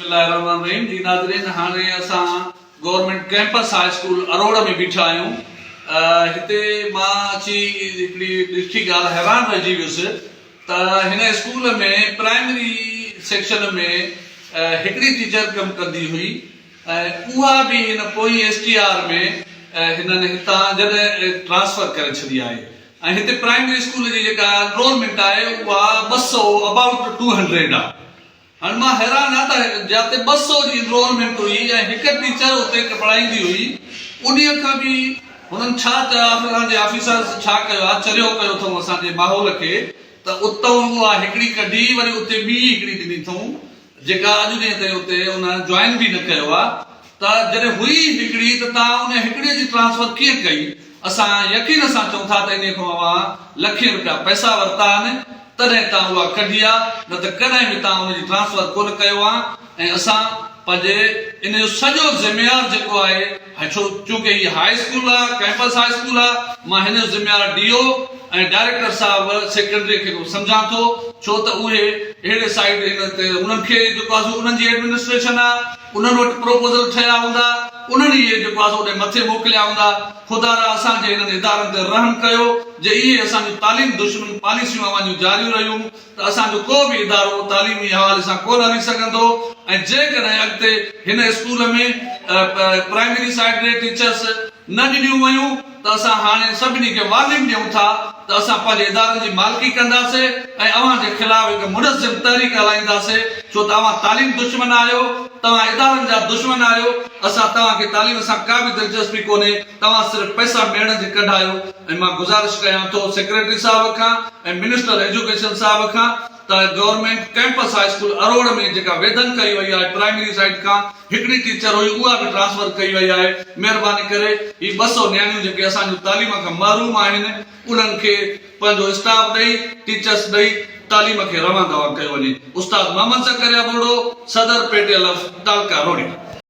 बिस्मिल्लाहिर्रहमानिर्रहीम जी नाज़रीन हाणे असां government campus high school Arora में बीठा आहियूं। हिते मां अची हिकिड़ी ॾिठी ॻाल्हि हैरान रहिजी वियुसि त हिन स्कूल में प्राइमरी सेक्शन में हिकिड़ी टीचर कमु कंदी हुई ऐं उहा बि हिन पोइ STR में हिननि हितां जॾहिं ट्रांसफर करे छॾी आहे ऐं हिते प्राइमरी स्कूल जी जेका एनरोलमेंट आहे उहा 200 अबाउट 200 आहे। हाणे मां हैरान आहियां त जिते 200 जी इनरोलमेंट हुई ऐं हिकु टीचर उते पढ़ाईंदी हुई उन्हीअ खां बि हुननि छा चयो असांजे ऑफिसर्स छा कयो आहे चरियो कयो अथऊं असांजे माहौल खे त उतां उहा हिकिड़ी कढी वरी उते ॿी हिकिड़ी ॾिनी अथऊं जेका अॼु ॾींहं ताईं उते उन जॉइन बि न कयो आहे त जॾहिं हुई हिकिड़ी त तव्हां उन हिकिड़ीअ जी ट्रांसफर कीअं कई। असां यकीन सां चऊं था त इन खां अवां लखे रुपया पैसा वरिता आहिनि तॾहिं तव्हां उहा कढी आहे न त कॾहिं बि तव्हां हुनजी ट्रांसफर कोन कयो आहे ऐं असां पंहिंजे इन जो सॼो ज़िम्मेवार जेको आहे छोकी हीअ हाई स्कूल आहे कैंपस हाई स्कूल आहे मां हिन जो ज़िम्मेवार DO ऐं डायरेक्टर साहिब सेक्रेटरी खे सम्झां थो छो त उहे अहिड़े साइड हिन ते उन्हनि खे जेको आहे उन्हनि जी एडमिनिस्ट्रेशन आहे उन्हनि वटि प्रोपोज़ल ठहिया हूंदा उन्हनि इहे जेको आहे उन मथे मोकिलिया हूंदा ख़ुदा असांजे हिननि इदारनि ते रहम कयो जे इहे असांजूं तालीम दुश्मन पॉलिसियूं अवांजूं जारी रहियूं त असांजो को बि इदारो तालीमी हवाले सां कोन हली सघंदो ऐं जेकॾहिं अॻिते हिन स्कूल में प्राइमरी साइड ते टीचर्स न ॾिनियूं वयूं त असां हाणे सभिनी खे वार्निंग ॾियूं था त असां पंहिंजे इदारनि जी मालिकी कंदासीं ऐं अव्हां जे ख़िलाफ़ हिकु मुनज़्ज़म तहरीक हलाईंदासीं छो त अव्हां तालीम दुश्मन आहियो तव्हां इदारनि जा दुश्मन आहियो असां तव्हांखे तालीम सां का बि दिलचस्पी कोन्हे तव्हां सिर्फ़ु पैसा मेड़नि जे कढायो ऐं मां गुज़ारिश कयां थो सेक्रेटरी साहिब खां ऐं मिनिस्टर एजुकेशन साहिब खां त government campus high school Arora में जेका वेधन कई वई आहे प्राइमरी साइड खां हिकिड़ी टीचर हुई उहा बि ट्रांसफर कई वई आहे महिरबानी करे ही 200 नियाणियूं जेके असांजूं तालीम खां महरूम आहिनि उन्हनि खे पंहिंजो स्टाफ ॾेई टीचर्स ॾेई तालीम खे रवां दवा कयो वञे। उस्ताद मोहम्मद ज़करिया बोड़ो सदर पेटे तालका रोड़ी।